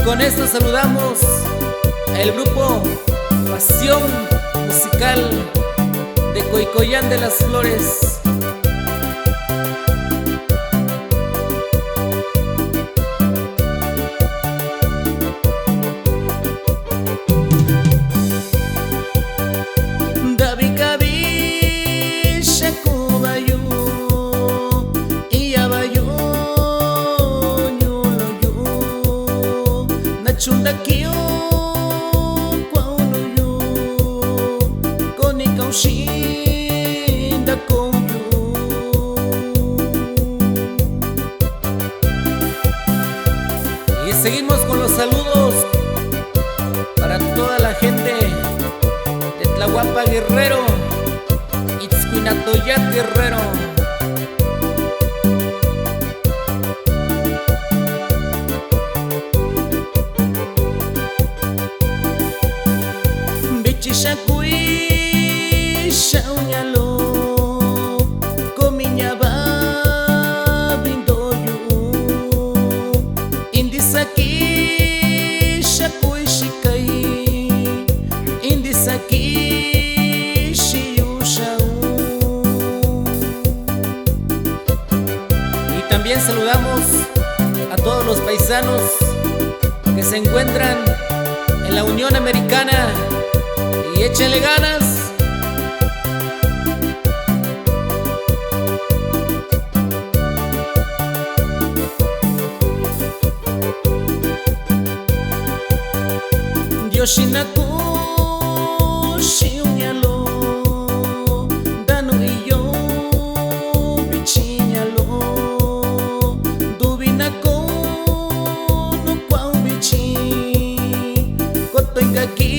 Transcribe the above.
con esto saludamos el grupo Pasión Musical de Coicoyán de las Flores. Chundakio kwauno yu koni kaushinda con yu. Y seguimos con los saludos para toda la gente de Tlahuapa Guerrero, Itzcuinatoyat Guerrero. Shakui shaunyalo kominya ba bindoyu indisaki shakui shikai indisaki shiyushau. Y también saludamos a todos los paisanos que se encuentran en la Unión Americana. Y échenle ganas. Yoshinaku shiunyalo danu iyo bichinyalo dubinako no kwau bichi kotoingaki